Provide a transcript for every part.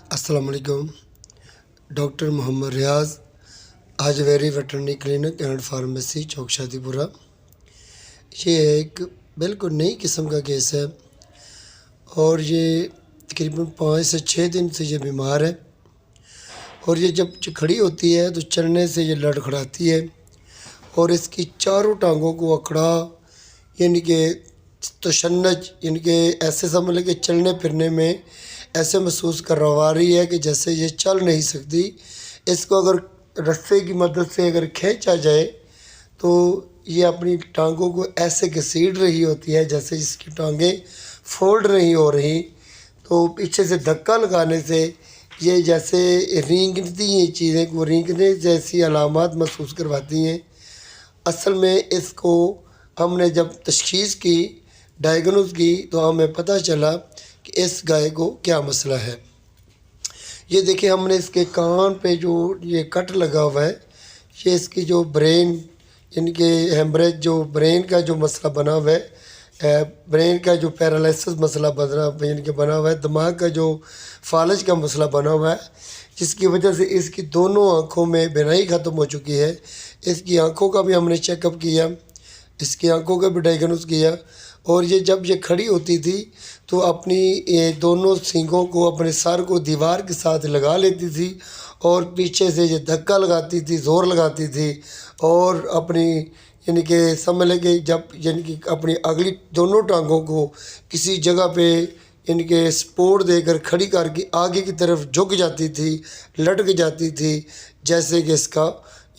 अस्सलाम वालेकुम। डॉक्टर मोहम्मद रियाज, आजवेरी veterinary clinic and pharmacy, Chowk Shadipura. ये एक बिल्कुल नई किस्म का केस है और ये तकरीबन 5 से 6 दिन से ये बीमार है और ये जब खड़ी होती है तो चलने से ये लड़खड़ाती है और इसकी चारों टांगों को अकड़ा यानी कि तशन्नुज यानी कि ऐसे समझ लें कि चलने फिरने में ऐसे महसूस करवा रही है कि जैसे ये चल नहीं सकती। इसको अगर रस्से की मदद से अगर खींचा जाए तो ये अपनी टांगों को ऐसे घसीट रही होती है जैसे इसकी टांगें फोल्ड नहीं हो रही। तो पीछे से धक्का लगाने से ये जैसे रेंगती हैं चीज़ें को रेंगने जैसी अलामात महसूस करवाती हैं। असल में इसको हमने जब तशख़ीस की, डायग्नोज की, तो हमें पता चला कि इस गाय को क्या मसला है। ये देखिए, हमने इसके कान पे जो ये कट लगा हुआ है, ये इसकी जो ब्रेन यानी कि हेमरेज जो ब्रेन का जो मसला बना हुआ है, ब्रेन का जो पैरालिसिस मसला यानी कि बना हुआ है, दिमाग का जो फालज का मसला बना हुआ है, जिसकी वजह से इसकी दोनों आँखों में बिनाई ख़त्म हो चुकी है। इसकी आँखों का भी हमने चेकअप किया, इसकी आँखों का भी डायग्नोज किया और ये जब ये खड़ी होती थी तो अपनी ये दोनों सींगों को, अपने सर को दीवार के साथ लगा लेती थी और पीछे से ये धक्का लगाती थी, ज़ोर लगाती थी और अपनी यानी कि समझ लें कि जब यानी कि अपनी अगली दोनों टांगों को किसी जगह पे यानी कि सपोर्ट देकर खड़ी करके आगे की तरफ झुक जाती थी, लटक जाती थी, जैसे कि इसका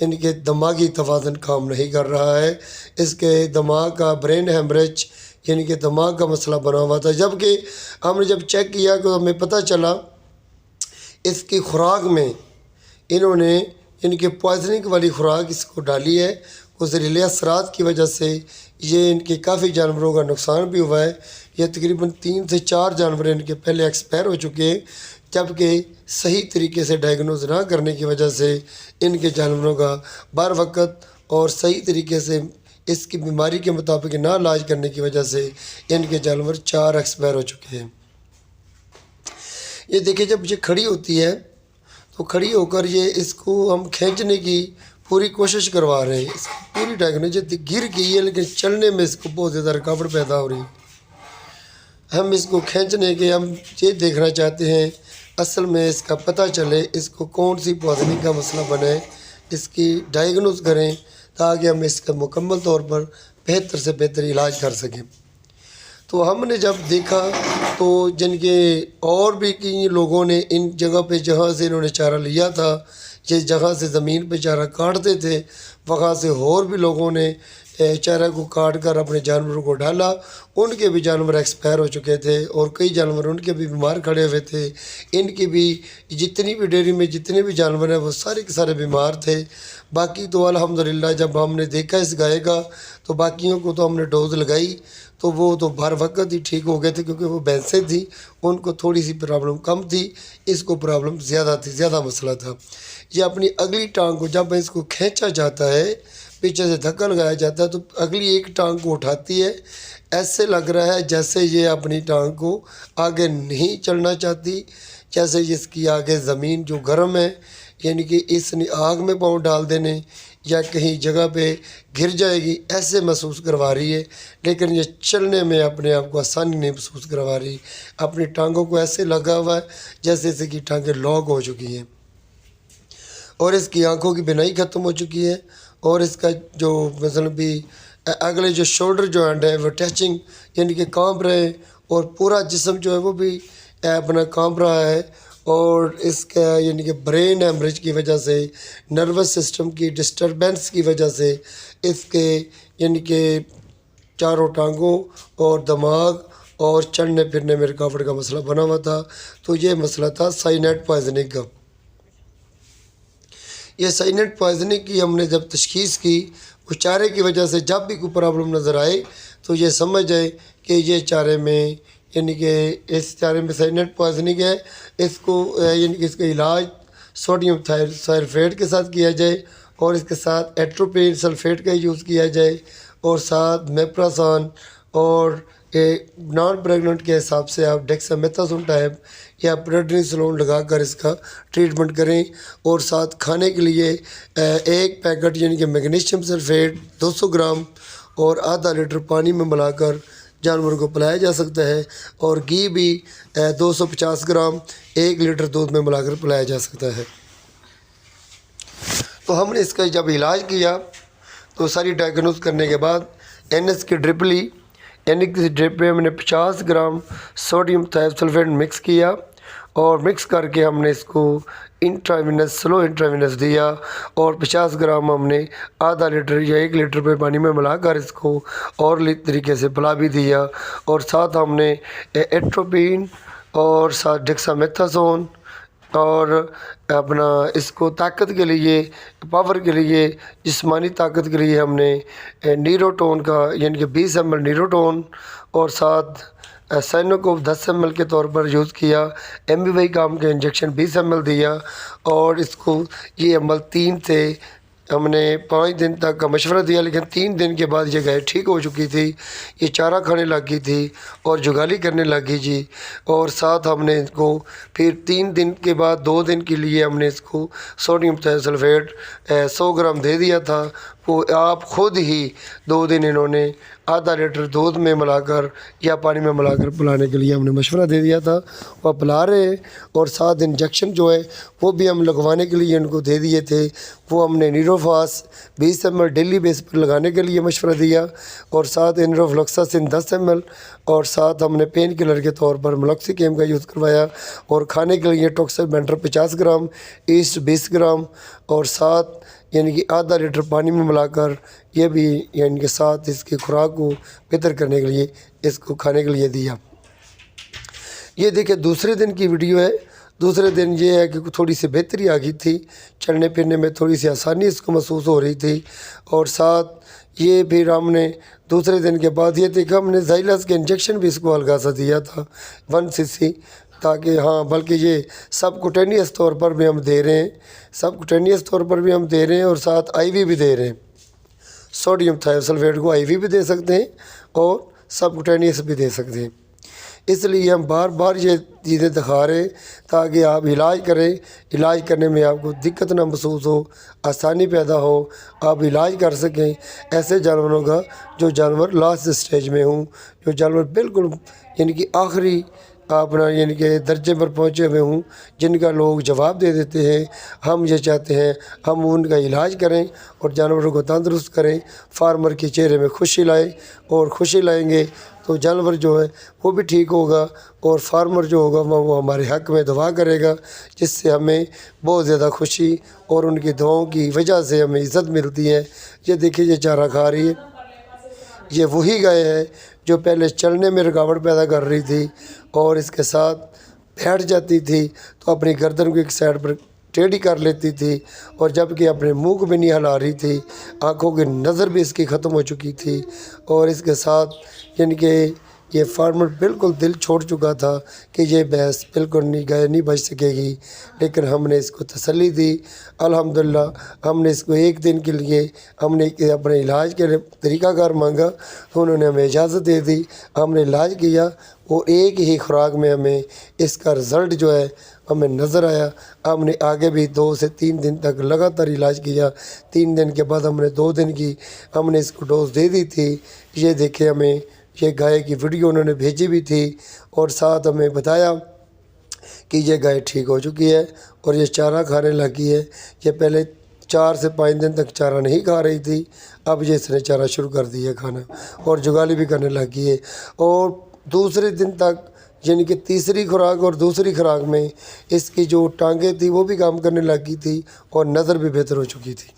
यानी कि दिमागी तवाज़ुन काम नहीं कर रहा है। इसके दिमाग का ब्रेन हेमरेज यानी कि दिमाग का मसला बना हुआ था। जबकि हमने जब चेक किया तो हमें पता चला इसकी खुराक में इन्होंने यानी कि पॉइजनिंग वाली खुराक इसको डाली है। उस जहरीले असरात की वजह से ये इनके काफ़ी जानवरों का नुकसान भी हुआ है। ये तकरीबन 3 से 4 जानवर इनके पहले एक्सपायर हो चुके हैं, जबकि सही तरीके से डायग्नोज ना करने की वजह से इनके जानवरों का बर वक्त और सही तरीके से इसकी बीमारी के मुताबिक ना इलाज करने की वजह से इनके जानवर 4 एक्सपायर हो चुके हैं। ये देखिए, जब ये खड़ी होती है तो खड़ी होकर ये इसको हम खींचने की पूरी कोशिश करवा रहे हैं। इसकी पूरी डायग्नोज गिर गई है लेकिन चलने में इसको बहुत ज़्यादा रुकावट पैदा हो रही है। हम इसको खींचने के हम ये देखना चाहते हैं असल में इसका पता चले इसको कौन सी पॉइजनिंग का मसला बने, इसकी डायग्नोज करें ताकि हम इसका मुकम्मल तौर पर बेहतर से बेहतर इलाज कर सकें। तो हमने जब देखा तो जिनके और भी कई लोगों ने इन जगह पे जहाँ से इन्होंने चारा लिया था, जिस जगह से ज़मीन पे चारा काटते थे, वहाँ से और भी लोगों ने चारा को काट कर अपने जानवरों को डाला। उनके भी जानवर एक्सपायर हो चुके थे और कई जानवर उनके भी बीमार खड़े हुए थे। इनकी भी जितनी भी डेयरी में जितने भी जानवर हैं वो सारे के सारे बीमार थे। बाकी तो अल्हम्दुलिल्लाह जब हमने देखा इस गाय का तो बाकियों को तो हमने डोज लगाई तो वो तो भर वक्त ही ठीक हो गए थे, क्योंकि वो भैंसें थी, उनको थोड़ी सी प्रॉब्लम कम थी, इसको प्रॉब्लम ज़्यादा थी, ज़्यादा मसला था। ये अपनी अगली टांग को जब इसको खींचा जाता है, पीछे से धक्का लगाया जाता है तो अगली एक टांग को उठाती है। ऐसे लग रहा है जैसे ये अपनी टांग को आगे नहीं चलना चाहती, जैसे इसकी आगे ज़मीन जो गर्म है यानी कि इसने आग में पाँव डाल देने या कहीं जगह पे गिर जाएगी ऐसे महसूस करवा रही है। लेकिन ये चलने में अपने आप को आसानी नहीं महसूस करवा रही। अपनी टांगों को ऐसे लगा हुआ है जैसे इसकी टांगें लॉक हो चुकी हैं और इसकी आंखों की बिनाई ख़त्म हो चुकी है और इसका जो मतलब भी अगले जो शोल्डर जॉइंट है वो टचिंग यानी कि कांप रहे और पूरा जिस्म जो है वो भी अपना कांप रहा है। और इसका यानी कि ब्रेन हेमरेज की वजह से, नर्वस सिस्टम की डिस्टरबेंस की वजह से इसके यानी कि चारों टांगों और दिमाग और चलने फिरने में रुकावट का मसला बना हुआ था। तो ये मसला था साइनाइड पॉइजनिंग का। ये साइनाइड पॉइजनिंग की हमने जब तशख़ीस की, उस चारे की वजह से जब भी कोई प्रॉब्लम नज़र आए तो ये समझ जाए कि ये चारे में यानी कि इस चारे में साइनाइड पॉइजनिंग है। इसको यानी कि इसका इलाज सोडियम सल्फेट के साथ किया जाए और इसके साथ एट्रोपिन सल्फेट का यूज़ किया जाए और साथ मेप्राजोन और नॉन प्रेगनेंट के हिसाब से आप डेक्सामेथासोन टाइप या प्रेडनिसोलोन लगाकर इसका ट्रीटमेंट करें। और साथ खाने के लिए एक पैकेट यानी कि मैग्नीशियम सल्फेट 200 ग्राम और आधा लीटर पानी में मिलाकर जानवर को पिलाया जा सकता है। और घी भी 250 ग्राम 1 लीटर दूध में मिलाकर पिलाया जा सकता है। तो हमने इसका जब इलाज किया तो सारी डायग्नोस करने के बाद NS की ड्रिप ली। यानी कि ड्रिप में हमने 50 ग्राम सोडियम थायोसल्फेट मिक्स किया और मिक्स करके हमने इसको इंट्रावेनस स्लो इंट्रावेनस दिया। और 50 ग्राम हमने आधा लीटर या 1 लीटर पे पानी में मिलाकर इसको और तरीके से पिला भी दिया। और साथ हमने एट्रोपिन और साथ डेक्सामेथासोन और अपना इसको ताकत के लिए, पावर के लिए, जिस्मानी ताकत के लिए हमने नीरोटोन का यानी कि 20 ml नीरोटोन और साथ साइनोकोव 10 ml के तौर पर यूज़ किया। MBY काम के इंजेक्शन 20 ml दिया। और इसको ये अमल 3 से हमने 5 दिन तक का मशवरा दिया, लेकिन 3 दिन के बाद ये गाय ठीक हो चुकी थी। ये चारा खाने लगी थी और जुगाली करने लगी जी। और साथ हमने इसको फिर 3 दिन के बाद 2 दिन के लिए हमने इसको सोडियम थायोसल्फेट 100 ग्राम दे दिया था। वो आप खुद ही 2 दिन इन्होंने आधा लीटर दूध में मिलाकर या पानी में मिलाकर पिलाने के लिए हमने मशवरा दे दिया था। वह पिला रहे हैं। और साथ इंजेक्शन जो है वो भी हम लगवाने के लिए इनको दे दिए थे। वो हमने नीरोफास 20 ml डेली बेस पर लगाने के लिए मशवरा दिया। और साथ एनरोफ्लॉक्सासिन 10 ml और साथ हमने पेन किलर के तौर पर मेलॉक्सिकेम का यूज़ करवाया। और खाने के लिए टॉक्साबेंटर 50 ग्राम, ईस्ट 20 ग्राम और साथ यानी कि आधा लीटर पानी में मिलाकर ये भी यानी कि साथ इसकी खुराक को बेहतर करने के लिए इसको खाने के लिए दिया। ये देखिए दूसरे दिन की वीडियो है। दूसरे दिन ये है कि थोड़ी सी बेहतरी आ गई थी, चलने फिरने में थोड़ी सी आसानी इसको महसूस हो रही थी। और साथ ये फिर हमने दूसरे दिन के बाद ये देखा हमने ज़ाइलस के इंजेक्शन भी इसको हल्का सा दिया था 1 cc, ताकि बल्कि ये सबकुटेनियस तौर पर भी हम दे रहे हैं, सबकुटेनियस तौर पर भी हम दे रहे हैं और साथ IV भी दे रहे हैं। सोडियम थायोसल्फेट को IV भी दे सकते हैं और सबकुटेनियस भी दे सकते हैं। इसलिए हम बार बार ये चीज़ें दिखा रहे हैं ताकि आप इलाज करें, इलाज करने में आपको दिक्कत ना महसूस हो, आसानी पैदा हो, आप इलाज कर सकें ऐसे जानवरों का जो जानवर लास्ट स्टेज में हों, जो जानवर बिल्कुल यानी कि आखिरी अपना यानी कि दर्जे पर पहुँचे हुए हूँ, जिनका लोग जवाब दे देते हैं। हम ये चाहते हैं हम उनका इलाज करें और जानवरों को तंदुरुस्त करें, फार्मर के चेहरे में खुशी लाएं। और खुशी लाएंगे तो जानवर जो है वो भी ठीक होगा और फार्मर जो होगा वो हमारे हक़ में दुआ करेगा, जिससे हमें बहुत ज़्यादा खुशी और उनकी दुआओं की वजह से हमें इज़्ज़त मिलती है। ये देखिए ये चारा खा रही है। ये वही गाय है जो पहले चलने में रुकावट पैदा कर रही थी और इसके साथ बैठ जाती थी तो अपनी गर्दन को एक साइड पर टेढ़ी कर लेती थी और जबकि अपने मुंह को भी नहीं हिला रही थी, आंखों की नज़र भी इसकी ख़त्म हो चुकी थी। और इसके साथ यानी कि ये फार्मर बिल्कुल दिल छोड़ चुका था कि ये भैंस बिल्कुल गाय नहीं बच सकेगी, लेकिन हमने इसको तसल्ली दी। अल्हम्दुलिल्लाह हमने इसको 1 दिन के लिए हमने अपने इलाज के तरीक़ाकार मांगा तो उन्होंने हमें इजाज़त दे दी। हमने इलाज किया वो एक ही खुराक में हमें इसका रिज़ल्ट जो है हमें नज़र आया। हमने आगे भी 2 से 3 दिन तक लगातार इलाज किया। 3 दिन के बाद हमने 2 दिन की हमने इसको डोज दे दी थी। ये देखे हमें ये गाय की वीडियो उन्होंने भेजी भी थी और साथ हमें बताया कि ये गाय ठीक हो चुकी है और ये चारा खाने लगी है। ये पहले 4 से 5 दिन तक चारा नहीं खा रही थी, अब ये इसने चारा शुरू कर दिया खाना और जुगाली भी करने लगी है। और दूसरे दिन तक यानी कि तीसरी खुराक और दूसरी खुराक में इसकी जो टांगें थी वो भी काम करने लगी थी और नज़र भी बेहतर हो चुकी थी।